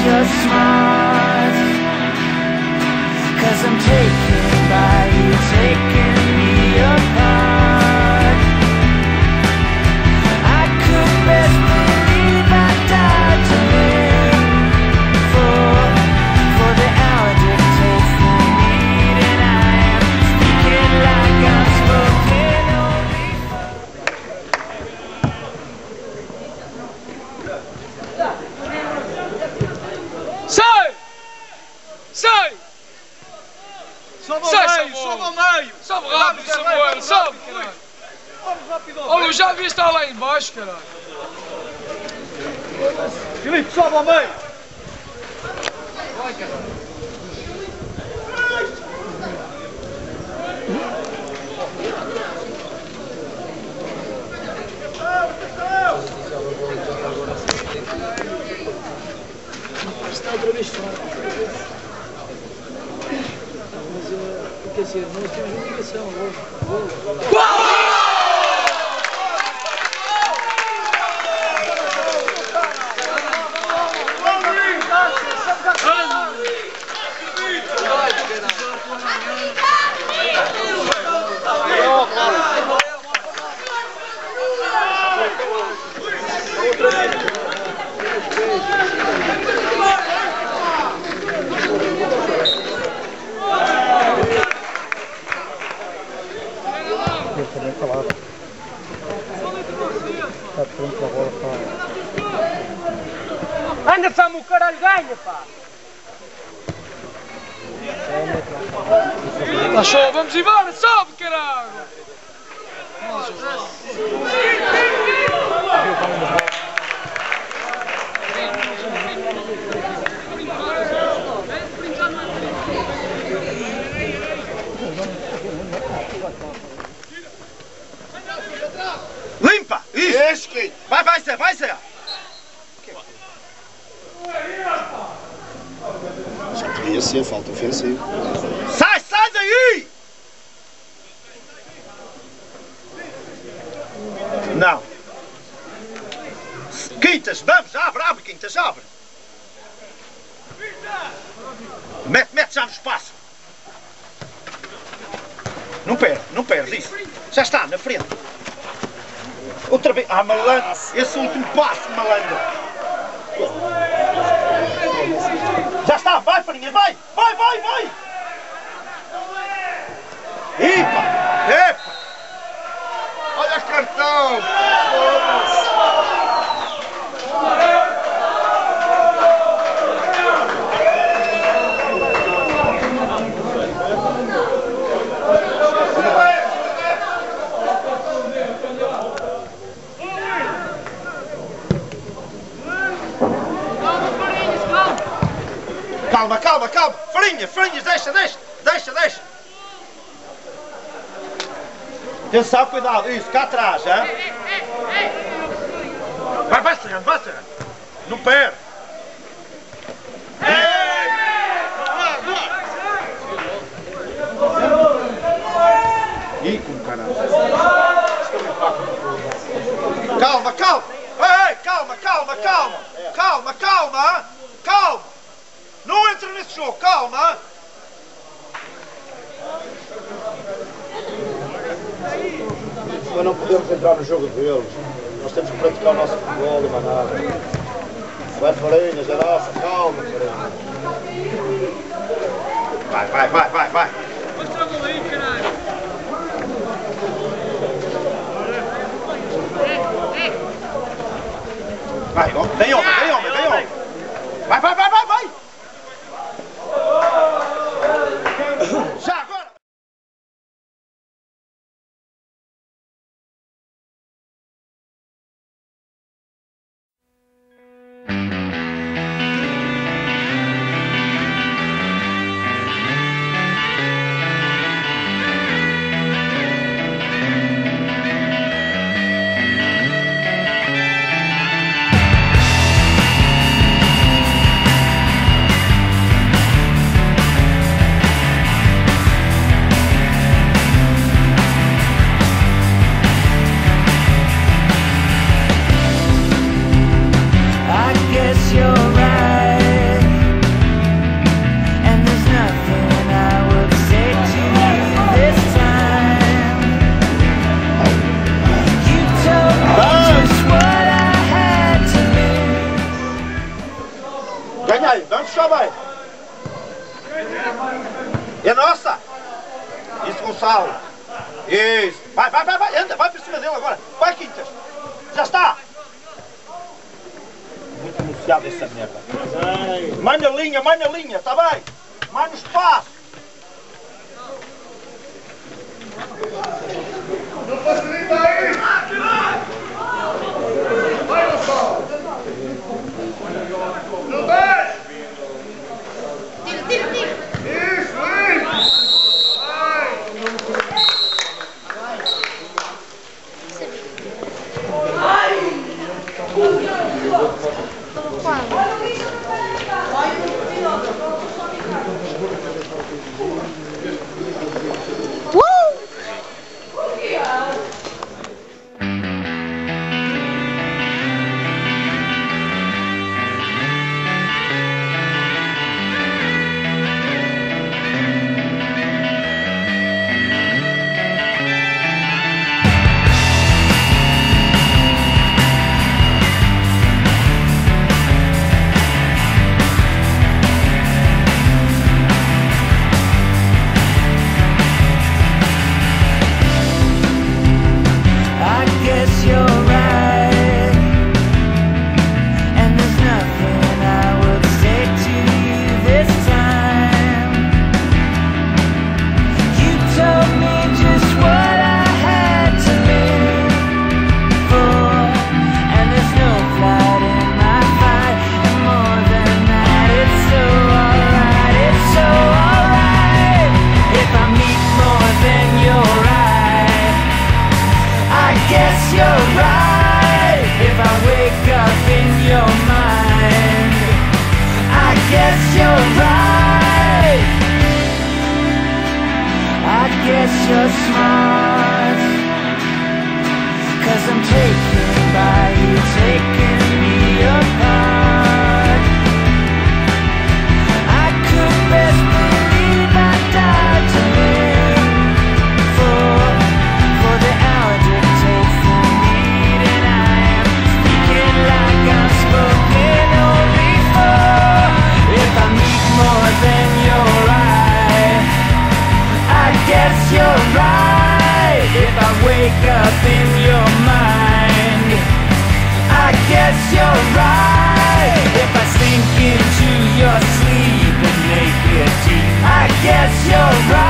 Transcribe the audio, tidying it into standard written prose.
you're smart, 'cause I'm taken by you, taking me apart. I could best believe I died to live, for the hour dictates the need, and I am speaking like I'm spoken only for. Sai! Sai! Sobe ao meio! Sobe rápido, Samuel! Sobe! Vamos rápido! Olha, eu já vi estar lá em baixo, caralho! Filipe, sobe ao meio! Vai, caralho! Está outra vez fora. Mas, quer dizer, nós temos uma ligação agora. Anda, Samu, o caralho ganha, pá! Achou, vamos embora, sobe, caralho! Limpa! Isso! Vai, Zé, vai, Zé! Já podia ser falta ofensiva. Sai daí! Não. Quintas, vamos, abre, Quintas, abre. Mete já no espaço. Não perde isso. Já está, na frente. Outra vez. Ah, malandro. Esse último passo, malandro. Já está, vai, Farinha, vai! Epa! Olha o cartão! Calma! Farinhas, deixa! Atenção, cuidado, isso, cá atrás, hein? Vai, Serrano! Não perde! Ih, como caralho! Calma! Ei, calma! Não entra nesse jogo, calma! Mas não podemos entrar no jogo deles. Nós temos que praticar o nosso futebol e mais nada. Vai, Farinhas, é nossa, calma, Farinhas. Vai! Mostra a bola aí, caralho! Vai, vem homem! Vai! Já agora! Gonçalo. Isso. Vai, anda, vai para cima dele agora. Vai, Quintas. Já está. Muito anunciado essa merda. Mais na linha, está bem? Mais no espaço. Não facilita aí! Vai, Gonçalo! Não deixe! Tira. Isso, isso! You're smart, 'cause I'm taken by you, taking me apart. I could best believe I died to live for the hour dictates the need, and I am speaking like I'm spoken only for. If I meet more than your eye, I guess you're right. If I wake up in your mind, I guess you're right. If I sink into your sleep and make it deep, I guess you're right.